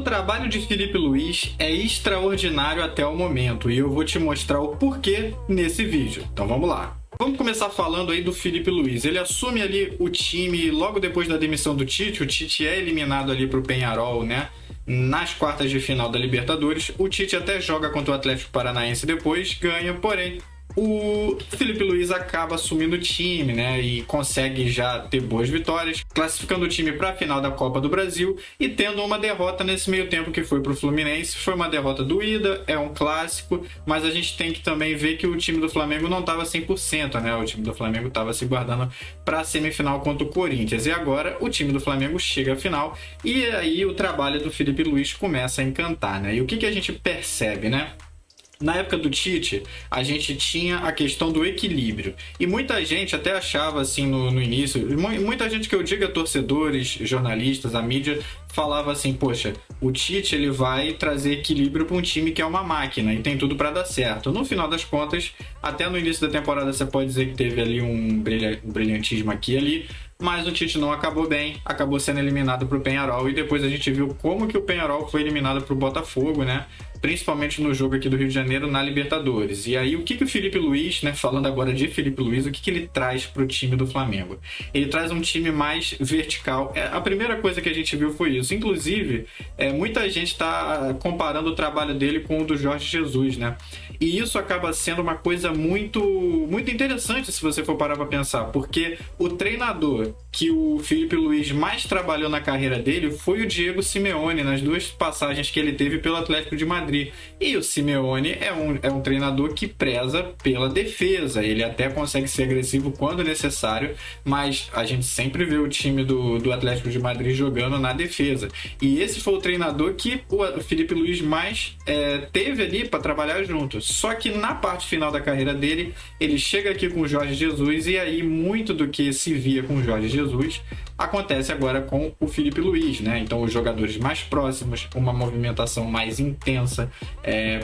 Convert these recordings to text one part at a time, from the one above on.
trabalho de Filipe Luís é extraordinário até o momento e eu vou te mostrar o porquê nesse vídeo. Então vamos lá. Vamos começar falando aí do Filipe Luís. Ele assume ali o time logo depois da demissão do Tite. O Tite é eliminado ali para o Peñarol, né? Nas quartas de final da Libertadores. O Tite até joga contra o Atlético Paranaense depois, ganha, porém o Filipe Luís acaba assumindo o time, né, e consegue já ter boas vitórias, classificando o time para a final da Copa do Brasil e tendo uma derrota nesse meio tempo que foi para o Fluminense. Foi uma derrota doída, é um clássico, mas a gente tem que também ver que o time do Flamengo não estava 100%, né? O time do Flamengo estava se guardando para a semifinal contra o Corinthians e agora o time do Flamengo chega à final e aí o trabalho do Filipe Luís começa a encantar, né? E o que a gente percebe, né? Na época do Tite, a gente tinha a questão do equilíbrio. E muita gente até achava assim no início, muita gente que eu diga, torcedores, jornalistas, a mídia, falava assim, poxa, o Tite ele vai trazer equilíbrio para um time que é uma máquina e tem tudo para dar certo. No final das contas, até no início da temporada você pode dizer que teve ali um brilhantismo aqui e ali, mas o Tite não acabou bem, acabou sendo eliminado para o Peñarol e depois a gente viu como que o Peñarol foi eliminado para o Botafogo, né? Principalmente no jogo aqui do Rio de Janeiro na Libertadores. E aí o que o Filipe Luís, né, falando agora de Filipe Luís, o que ele traz para o time do Flamengo? Ele traz um time mais vertical. A primeira coisa que a gente viu foi isso. Inclusive, muita gente está comparando o trabalho dele com o do Jorge Jesus, né? E isso acaba sendo uma coisa muito interessante se você for parar para pensar, porque o treinador que o Filipe Luís mais trabalhou na carreira dele foi o Diego Simeone, nas duas passagens que ele teve pelo Atlético de Madrid. E o Simeone é um treinador que preza pela defesa, ele até consegue ser agressivo quando necessário, mas a gente sempre vê o time do Atlético de Madrid jogando na defesa. E esse foi o treinador que o Filipe Luís mais teve ali para trabalhar junto. Só que na parte final da carreira dele, ele chega aqui com o Jorge Jesus e aí muito do que se via com o Jorge Jesus acontece agora com o Filipe Luís, né? Então os jogadores mais próximos, uma movimentação mais intensa,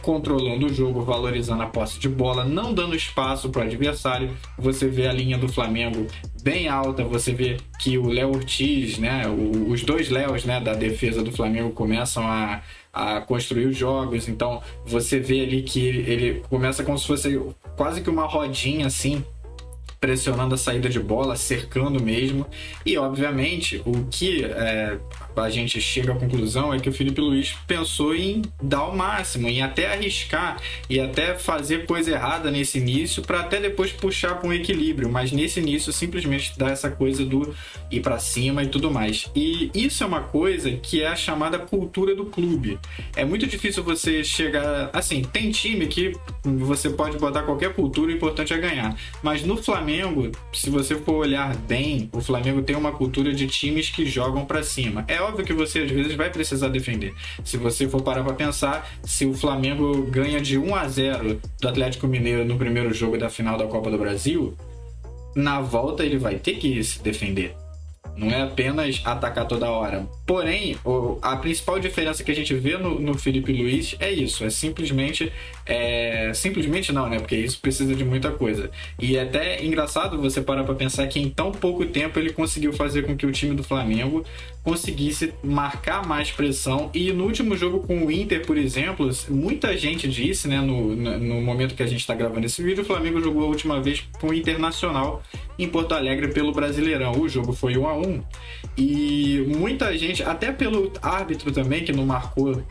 controlando o jogo, valorizando a posse de bola, não dando espaço para o adversário. Você vê a linha do Flamengo bem alta, você vê que o Léo Ortiz, né? Os dois Léos, né, da defesa do Flamengo começam a construir os jogos, então você vê ali que ele começa como se fosse quase que uma rodinha assim, pressionando a saída de bola, cercando mesmo. E obviamente o que a gente chega à conclusão é que o Filipe Luís pensou em dar o máximo, em até arriscar e até fazer coisa errada nesse início para até depois puxar para um equilíbrio, mas nesse início simplesmente dá essa coisa do ir para cima e tudo mais. E isso é uma coisa que é a chamada cultura do clube. É muito difícil você chegar assim, tem time que você pode botar qualquer cultura, o importante é ganhar, mas no Flamengo, se você for olhar bem, o Flamengo tem uma cultura de times que jogam para cima. É óbvio que você às vezes vai precisar defender. Se você for parar para pensar, se o Flamengo ganha de 1-0 do Atlético Mineiro no primeiro jogo da final da Copa do Brasil, na volta ele vai ter que se defender. Não é apenas atacar toda hora. Porém, a principal diferença que a gente vê no Filipe Luís é isso. É simplesmente... simplesmente não, né? Porque isso precisa de muita coisa. E é até engraçado você parar para pensar que em tão pouco tempo ele conseguiu fazer com que o time do Flamengo conseguisse marcar mais pressão. E no último jogo com o Inter, por exemplo, muita gente disse, né? No momento que a gente está gravando esse vídeo, o Flamengo jogou a última vez com o Internacional em Porto Alegre pelo Brasileirão. O jogo foi 1-1 e muita gente, até pelo árbitro também, que não marcou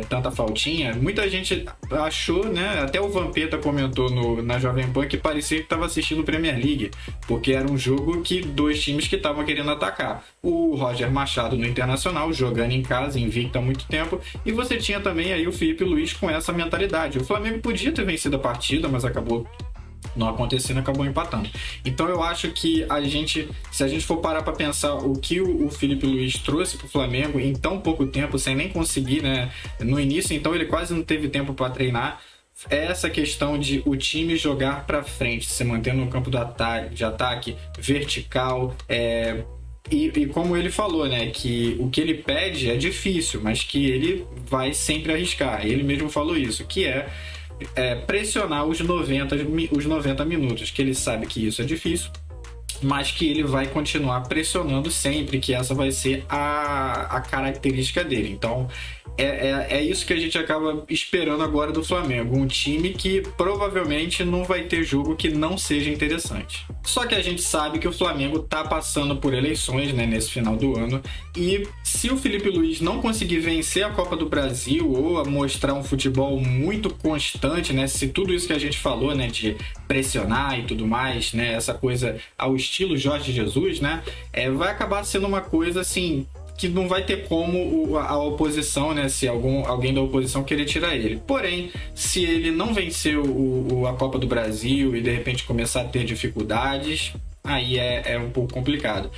tanta faltinha, muita gente achou, né? Até o Vampeta comentou na Jovem Pan que parecia que estava assistindo Premier League, porque era um jogo que dois times que estavam querendo atacar. O Roger Machado no Internacional, jogando em casa, invicto há muito tempo, e você tinha também aí o Filipe Luís com essa mentalidade. O Flamengo podia ter vencido a partida, mas acabou não acontecendo, acabou empatando. Então eu acho que se a gente for parar para pensar o que o Filipe Luís trouxe para o Flamengo em tão pouco tempo, sem nem conseguir, né? No início, então ele quase não teve tempo para treinar. É essa questão de o time jogar para frente, se mantendo no campo de ataque vertical, e como ele falou, né, que o que ele pede é difícil, mas que ele vai sempre arriscar. Ele mesmo falou isso, que pressionar os 90 minutos, que ele sabe que isso é difícil, mas que ele vai continuar pressionando sempre, que essa vai ser a característica dele. Então, é isso que a gente acaba esperando agora do Flamengo. Um time que provavelmente não vai ter jogo que não seja interessante. Só que a gente sabe que o Flamengo tá passando por eleições, né, nesse final do ano. E se o Felipe Luiz não conseguir vencer a Copa do Brasil ou mostrar um futebol muito constante, né, se tudo isso que a gente falou, né, de pressionar e tudo mais, né, essa coisa ao estilo Jorge Jesus, né, vai acabar sendo uma coisa assim que não vai ter como a oposição, né, se alguém da oposição querer tirar ele. Porém, se ele não vencer a Copa do Brasil e de repente começar a ter dificuldades, aí é um pouco complicado.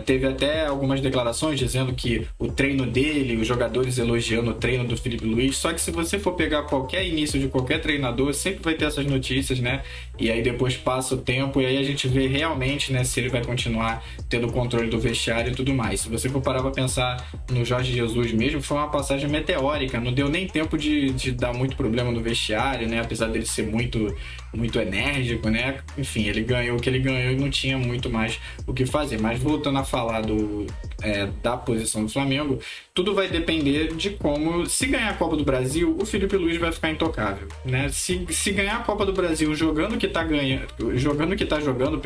Teve até algumas declarações dizendo que o treino dele, os jogadores elogiando o treino do Felipe Luiz, só que se você for pegar qualquer início de qualquer treinador, sempre vai ter essas notícias, né? E aí depois passa o tempo e aí a gente vê realmente, né, se ele vai continuar tendo controle do vestiário e tudo mais. Se você for parar pra pensar no Jorge Jesus mesmo, foi uma passagem meteórica, não deu nem tempo de dar muito problema no vestiário, né? Apesar dele ser muito enérgico, né? Enfim, ele ganhou o que ele ganhou e não tinha muito mais o que fazer. Mas voltando a falar da posição do Flamengo, tudo vai depender de como, se ganhar a Copa do Brasil, o Felipe Luiz vai ficar intocável, né? Se ganhar a Copa do Brasil jogando o que tá jogando,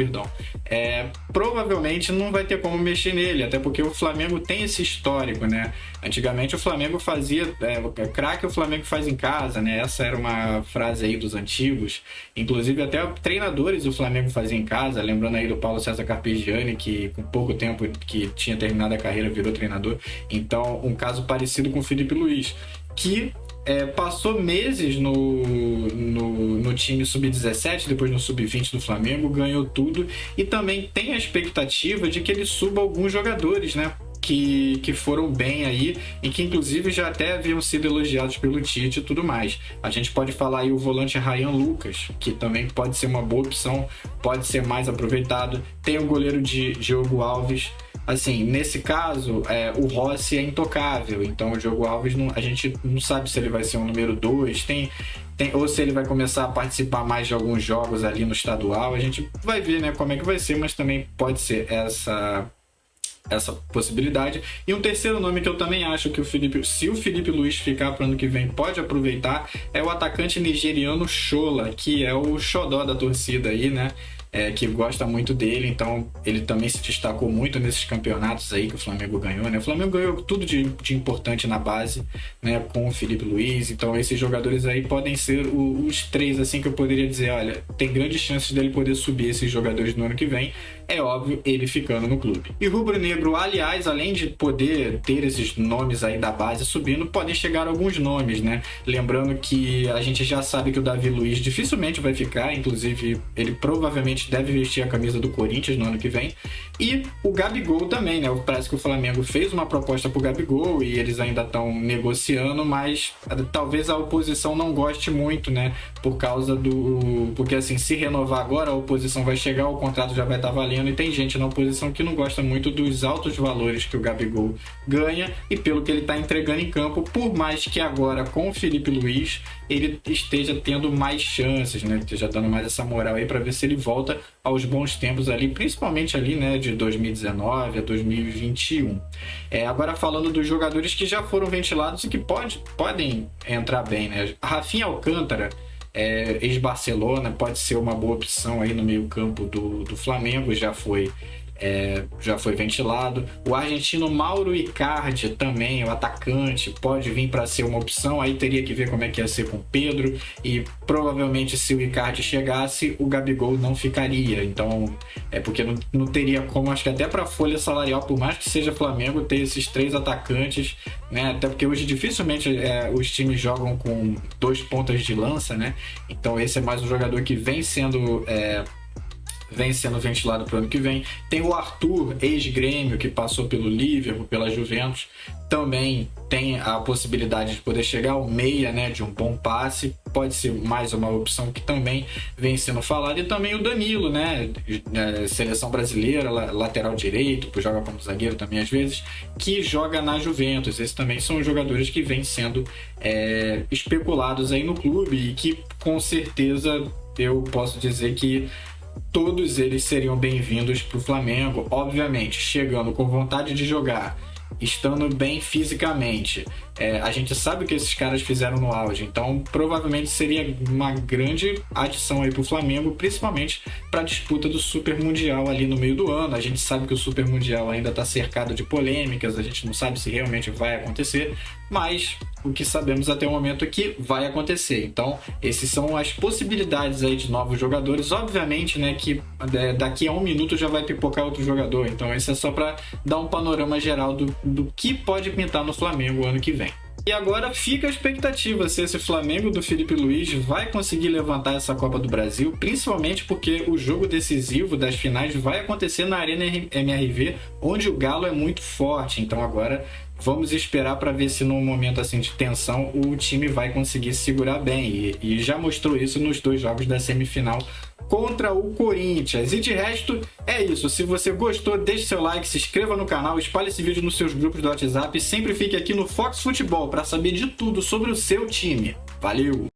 provavelmente não vai ter como mexer nele, até porque o Flamengo tem esse histórico, né? Antigamente o Flamengo fazia, craque o Flamengo faz em casa, né? Essa era uma frase aí dos antigos, inclusive até treinadores do Flamengo faziam em casa, lembrando aí do Paulo César Carpegiani, que com pouco tempo que tinha terminado a carreira virou treinador. Então, um caso parecido com o Felipe Luiz, que passou meses no time sub-17, depois no sub-20 do Flamengo, ganhou tudo e também tem a expectativa de que ele suba alguns jogadores, né? Que foram bem aí e que inclusive já até haviam sido elogiados pelo Tite e tudo mais. A gente pode falar aí o volante Ryan Lucas, que também pode ser uma boa opção, pode ser mais aproveitado. Tem o goleiro Diogo Alves. Assim, nesse caso, o Rossi é intocável, então o Diogo Alves a gente não sabe se ele vai ser um número 2, ou se ele vai começar a participar mais de alguns jogos ali no estadual. A gente vai ver, né, como é que vai ser, mas também pode ser essa possibilidade. E um terceiro nome que eu também acho que se o Felipe Luiz ficar para o ano que vem, pode aproveitar, é o atacante nigeriano Shola, que é o xodó da torcida aí, né? Que gosta muito dele, então ele também se destacou muito nesses campeonatos aí que o Flamengo ganhou, né? O Flamengo ganhou tudo de importante na base, né? Com o Felipe Luiz, então esses jogadores aí podem ser os três, assim, que eu poderia dizer, olha, tem grandes chances dele poder subir esses jogadores no ano que vem, é óbvio, ele ficando no clube. E rubro-negro, aliás, além de poder ter esses nomes aí da base subindo, podem chegar alguns nomes, né? Lembrando que a gente já sabe que o Davi Luiz dificilmente vai ficar, inclusive ele provavelmente deve vestir a camisa do Corinthians no ano que vem. E o Gabigol também, né? Parece que o Flamengo fez uma proposta pro Gabigol e eles ainda estão negociando, mas talvez a oposição não goste muito, né? Porque assim, se renovar agora, a oposição vai chegar, o contrato já vai estar valendo e tem gente na oposição que não gosta muito dos altos valores que o Gabigol ganha e pelo que ele está entregando em campo, por mais que agora com o Felipe Luiz ele esteja tendo mais chances, né? Esteja dando mais essa moral aí para ver se ele volta aos bons tempos ali, principalmente ali, né, de 2019 a 2021. Agora falando dos jogadores que já foram ventilados e que podem entrar bem, né? Rafinha Alcântara, ex-Barcelona, pode ser uma boa opção aí no meio-campo do Flamengo, já foi ventilado. O argentino Mauro Icardi também, o atacante, pode vir para ser uma opção. Aí teria que ver como é que ia ser com o Pedro, e provavelmente se o Icardi chegasse, o Gabigol não ficaria. Então porque não teria como, acho que até para folha salarial, por mais que seja Flamengo, ter esses três atacantes, né? Até porque hoje dificilmente os times jogam com dois pontas de lança, né? Então esse é mais um jogador que vem sendo ventilado para o ano que vem. Tem o Arthur, ex-Grêmio, que passou pelo Liverpool, pela Juventus, também tem a possibilidade de poder chegar ao meia, né, de um bom passe, pode ser mais uma opção que também vem sendo falada. E também o Danilo, né, seleção brasileira, lateral direito, que joga como zagueiro também às vezes, que joga na Juventus. Esses também são jogadores que vêm sendo especulados aí no clube e que com certeza eu posso dizer que todos eles seriam bem-vindos para o Flamengo, obviamente, chegando com vontade de jogar, estando bem fisicamente. A gente sabe o que esses caras fizeram no auge, então provavelmente seria uma grande adição aí pro Flamengo, principalmente para a disputa do Super Mundial ali no meio do ano. A gente sabe que o Super Mundial ainda está cercado de polêmicas, a gente não sabe se realmente vai acontecer, mas o que sabemos até o momento é que vai acontecer. Então, esses são as possibilidades aí de novos jogadores. Obviamente, né, que daqui a um minuto já vai pipocar outro jogador, então isso é só para dar um panorama geral do que pode pintar no Flamengo ano que vem. E agora fica a expectativa se esse Flamengo do Filipe Luís vai conseguir levantar essa Copa do Brasil, principalmente porque o jogo decisivo das finais vai acontecer na Arena MRV, onde o Galo é muito forte. Então agora vamos esperar para ver se num momento assim de tensão o time vai conseguir se segurar bem. E já mostrou isso nos 2 jogos da semifinal contra o Corinthians. E de resto, é isso. Se você gostou, deixe seu like, se inscreva no canal, espalhe esse vídeo nos seus grupos do WhatsApp e sempre fique aqui no Fox Futebol para saber de tudo sobre o seu time. Valeu!